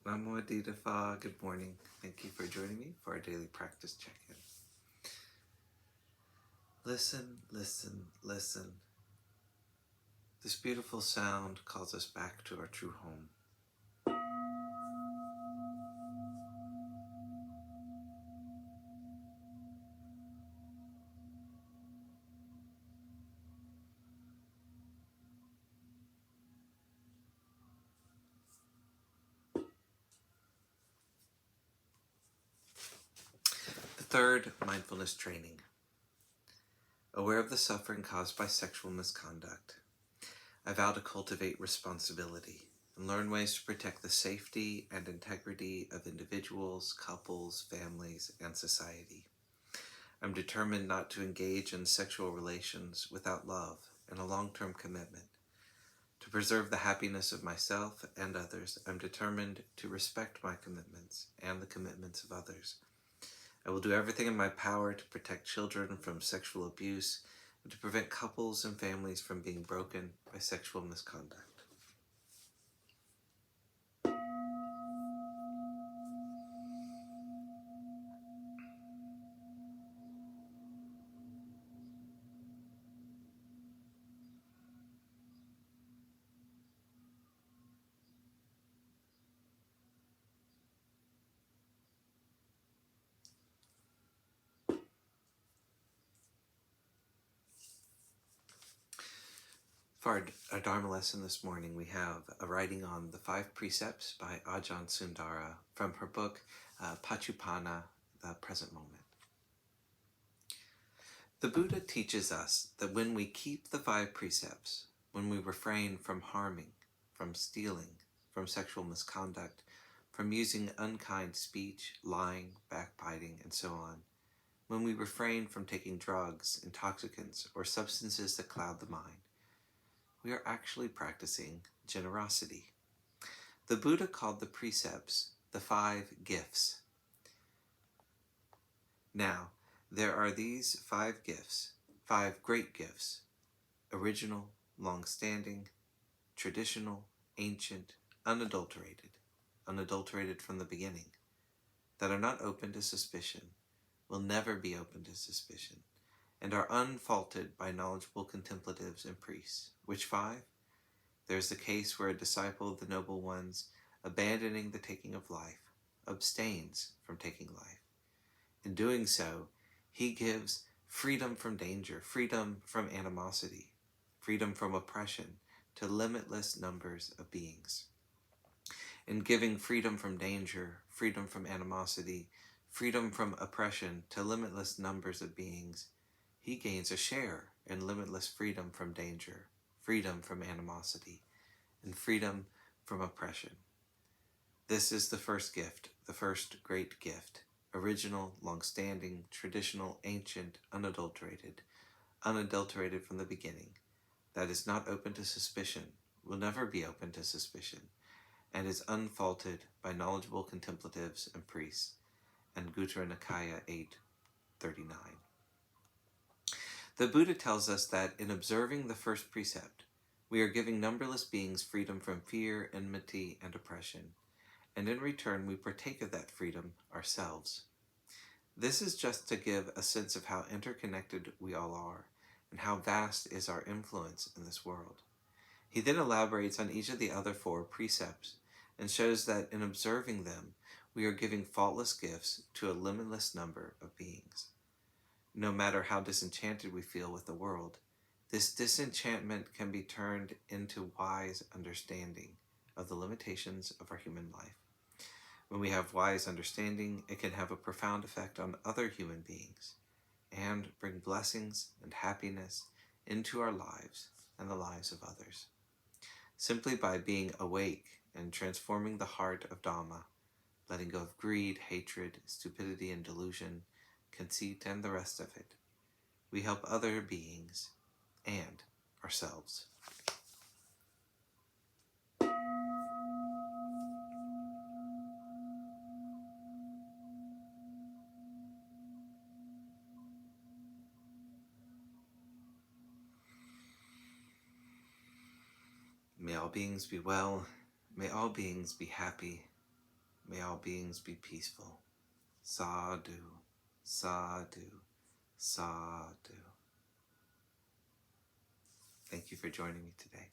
Namo. Good morning. Thank you for joining me for our daily practice check-in. Listen, listen, listen. This beautiful sound calls us back to our true home. The third mindfulness training. Aware of the suffering caused by sexual misconduct, I vow to cultivate responsibility and learn ways to protect the safety and integrity of individuals, couples, families, and society. I'm determined not to engage in sexual relations without love and a long-term commitment. To preserve the happiness of myself and others, I'm determined to respect my commitments and the commitments of others. I will do everything in my power to protect children from sexual abuse and to prevent couples and families from being broken by sexual misconduct. For our Dharma lesson this morning, we have a writing on the 5 precepts by Ajahn Sundara from her book, Paccuppanna, The Present Moment. The Buddha teaches us that when we keep the 5 precepts, when we refrain from harming, from stealing, from sexual misconduct, from using unkind speech, lying, backbiting, and so on, when we refrain from taking drugs, intoxicants, or substances that cloud the mind, we are actually practicing generosity. The Buddha called the precepts the 5 gifts. Now, there are these 5 gifts, 5 great gifts: original, long-standing, traditional, ancient, unadulterated from the beginning, that are not open to suspicion, will never be open to suspicion, and are unfaulted by knowledgeable contemplatives and priests. Which 5? There is the case where a disciple of the noble ones, abandoning the taking of life, abstains from taking life. In doing so, he gives freedom from danger, freedom from animosity, freedom from oppression to limitless numbers of beings. In giving freedom from danger, freedom from animosity, freedom from oppression to limitless numbers of beings, he gains a share in limitless freedom from danger, freedom from animosity, and freedom from oppression. This is the first gift, the first great gift: original, long-standing, traditional, ancient, unadulterated from the beginning, that is not open to suspicion, will never be open to suspicion, and is unfaulted by knowledgeable contemplatives and priests. And Guttara Nikaya 8:39. The Buddha tells us that in observing the first precept, we are giving numberless beings freedom from fear, enmity, and oppression, and in return we partake of that freedom ourselves. This is just to give a sense of how interconnected we all are, and how vast is our influence in this world. He then elaborates on each of the other 4 precepts, and shows that in observing them, we are giving faultless gifts to a limitless number of beings. No matter how disenchanted we feel with the world, this disenchantment can be turned into wise understanding of the limitations of our human life. When we have wise understanding, it can have a profound effect on other human beings and bring blessings and happiness into our lives and the lives of others. Simply by being awake and transforming the heart of Dhamma, letting go of greed, hatred, stupidity, and delusion, conceit, and the rest of it, we help other beings and ourselves. May all beings be well. May all beings be happy. May all beings be peaceful. Sadhu, sadhu, sadhu. Thank you for joining me today.